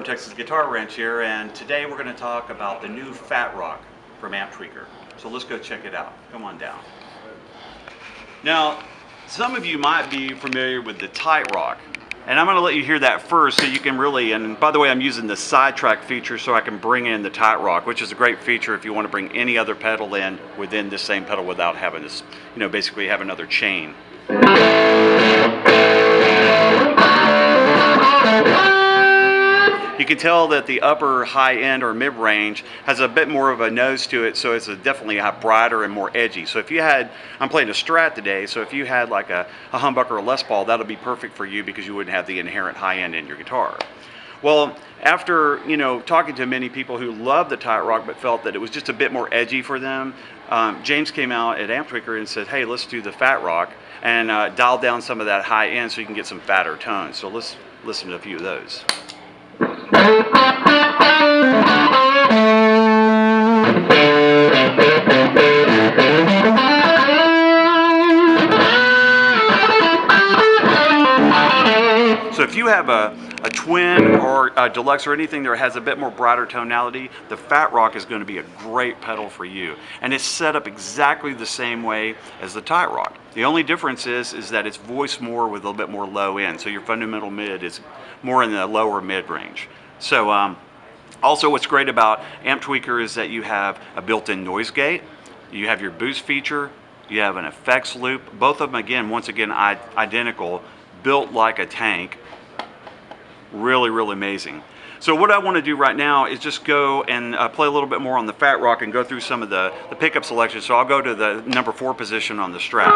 Texas Guitar Wrench here, and today we're going to talk about the new Fat Rock from Amptweaker. So let's go check it out. Come on down. Now, some of you might be familiar with the Tight Rock, and I'm going to let you hear that first so you can really, and by the way, I'm using the sidetrack feature so I can bring in the Tight Rock, which is a great feature if you want to bring any other pedal in within this same pedal without having to, basically have another chain. You can tell that the upper high end or mid range has a bit more of a nose to it, so it's definitely brighter and more edgy. So if you had, I'm playing a Strat today, so if you had like a humbucker or a Les Paul, that'll be perfect for you because you wouldn't have the inherent high end in your guitar. Well, after talking to many people who love the Tight Rock but felt that it was just a bit more edgy for them, James came out at Amptweaker and said, hey, let's do the Fat Rock and dial down some of that high end so you can get some fatter tones. So let's listen to a few of those. So if you have a twin or a deluxe or anything that has a bit more brighter tonality, the Fat Rock is going to be a great pedal for you. And it's set up exactly the same way as the Tight Rock. The only difference is that it's voiced more with a little bit more low end. So your fundamental mid is more in the lower mid range. So also what's great about Amptweaker is that you have a built-in noise gate, you have your boost feature, you have an effects loop, both of them once again identical, built like a tank. Really amazing. So what I want to do right now is just go and play a little bit more on the Fat Rock and go through some of the pickup selections. So I'll go to the number 4 position on the Strat.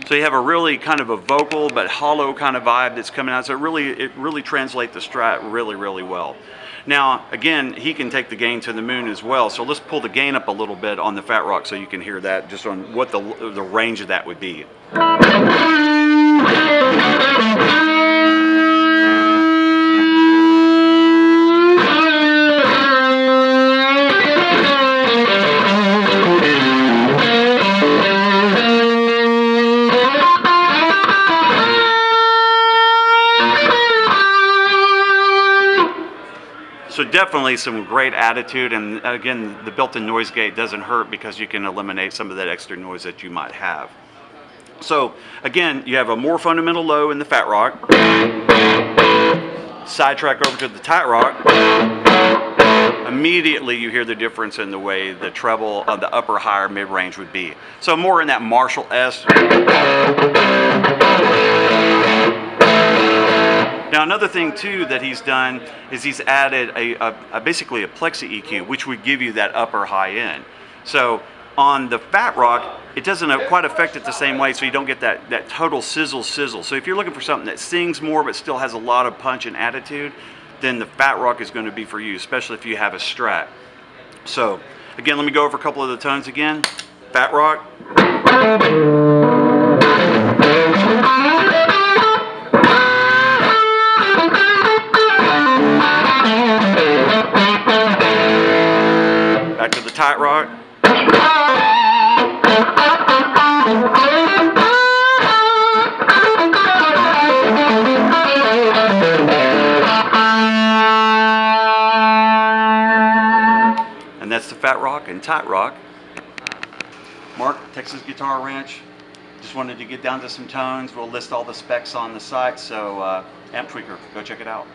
So you have a really kind of a vocal but hollow kind of vibe that's coming out. So it really translates the Strat really well. Now again, he can take the gain to the moon as well. So let's pull the gain up a little bit on the Fat Rock so you can hear that just on what the range of that would be. So definitely some great attitude, and again, the built-in noise gate doesn't hurt because you can eliminate some of that extra noise that you might have. So again, you have a more fundamental low in the Fat Rock, sidetrack over to the Tight Rock, immediately you hear the difference in the way the treble of the upper higher mid-range would be. So more in that Marshall S. Now another thing too that he's done is he's added basically a plexi EQ, which would give you that upper high end. So on the Fat Rock, it doesn't quite affect it the same way, so you don't get that total sizzle. So if you're looking for something that sings more but still has a lot of punch and attitude, then the Fat Rock is going to be for you, especially if you have a Strat. So again, let me go over a couple of the tones again. Fat Rock. Back to the Tight Rock. And that's the Fat Rock and Tight Rock. Mark, Texas Guitar Wrench. Just wanted to get down to some tones. We'll list all the specs on the site. So Amptweaker, go check it out.